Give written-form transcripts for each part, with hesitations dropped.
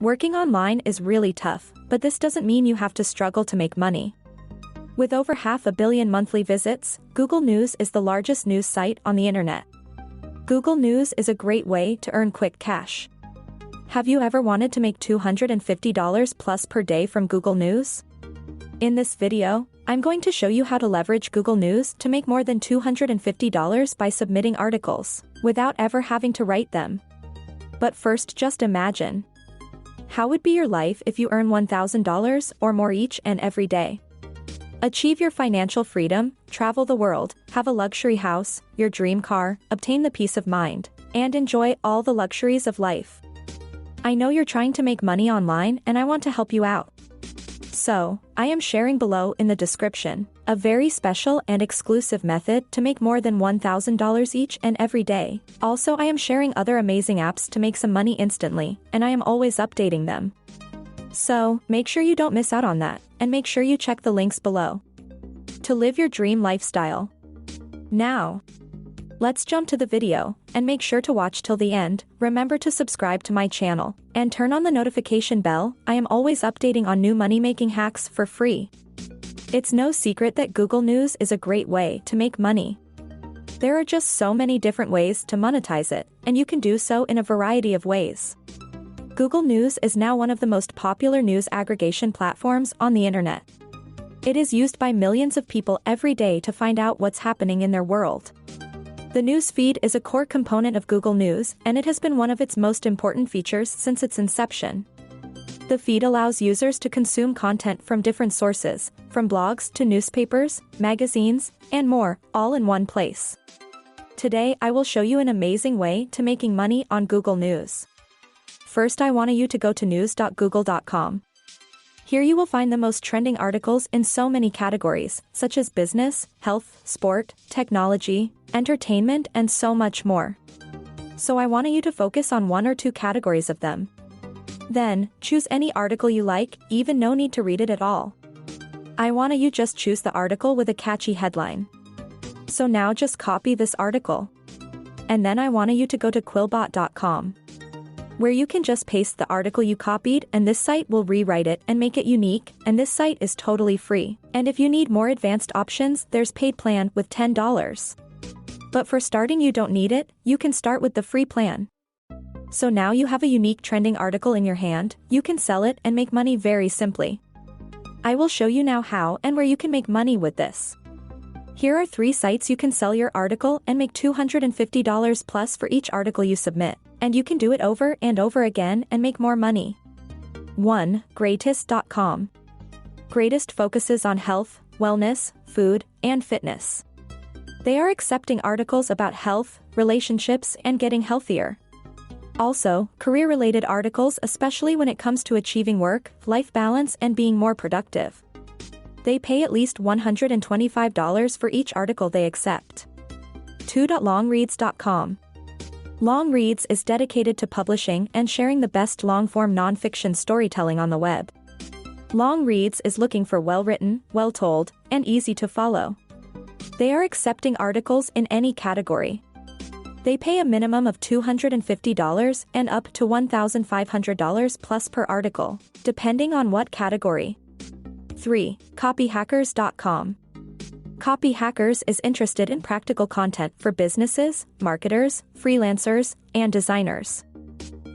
Working online is really tough, but this doesn't mean you have to struggle to make money. With over 500 million monthly visits, Google News is the largest news site on the internet. Google News is a great way to earn quick cash. Have you ever wanted to make $250 plus per day from Google News? In this video, I'm going to show you how to leverage Google News to make more than $250 by submitting articles, without ever having to write them. But first, just imagine. How would be your life if you earn $1,000 or more each and every day? Achieve your financial freedom, travel the world, have a luxury house, your dream car, obtain the peace of mind, and enjoy all the luxuries of life. I know you're trying to make money online and I want to help you out. So, I am sharing below in the description a very special and exclusive method to make more than $1,000 each and every day. Also, I am sharing other amazing apps to make some money instantly, and I am always updating them. So, make sure you don't miss out on that, and make sure you check the links below to live your dream lifestyle. Now, let's jump to the video, and make sure to watch till the end. Remember to subscribe to my channel, and turn on the notification bell. I am always updating on new money-making hacks for free. It's no secret that Google News is a great way to make money. There are just so many different ways to monetize it, and you can do so in a variety of ways. Google News is now one of the most popular news aggregation platforms on the internet. It is used by millions of people every day to find out what's happening in their world. The news feed is a core component of Google News, and it has been one of its most important features since its inception. The feed allows users to consume content from different sources, from blogs to newspapers, magazines, and more, all in one place. Today I will show you an amazing way to making money on Google News. First, I want you to go to news.google.com. Here you will find the most trending articles in so many categories, such as business, health, sport, technology, entertainment, and so much more. So I want you to focus on one or two categories of them. Then, choose any article you like, even no need to read it at all. I want you just choose the article with a catchy headline. So now just copy this article. And then I want you to go to Quillbot.com, where you can just paste the article you copied, and this site will rewrite it and make it unique, and this site is totally free. And if you need more advanced options, there's paid plan with $10. But for starting you don't need it, you can start with the free plan. So now you have a unique trending article in your hand, you can sell it and make money very simply. I will show you now how and where you can make money with this. Here are 3 sites you can sell your article and make $250 plus for each article you submit, and you can do it over and over again and make more money. 1. Greatest.com. Greatest focuses on health, wellness, food, and fitness. They are accepting articles about health, relationships, and getting healthier. Also, career-related articles, especially when it comes to achieving work-life balance and being more productive. They pay at least $125 for each article they accept. 2. Longreads.com. Longreads is dedicated to publishing and sharing the best long-form non-fiction storytelling on the web. Longreads is looking for well-written, well-told, and easy to follow. They are accepting articles in any category. They pay a minimum of $250 and up to $1,500 plus per article, depending on what category. 3. Copyhackers.com. Copyhackers is interested in practical content for businesses, marketers, freelancers, and designers.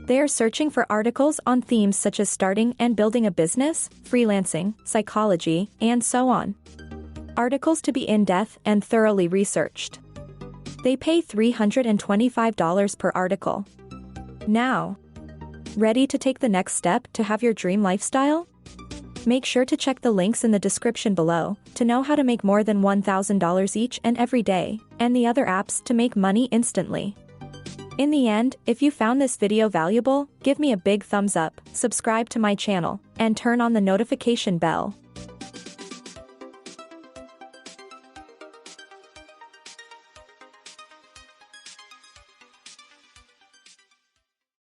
They are searching for articles on themes such as starting and building a business, freelancing, psychology, and so on. Articles to be in-depth and thoroughly researched. They pay $325 per article. Now, ready to take the next step to have your dream lifestyle? Make sure to check the links in the description below to know how to make more than $1,000 each and every day, and the other apps to make money instantly. In the end, if you found this video valuable, give me a big thumbs up, subscribe to my channel, and turn on the notification bell.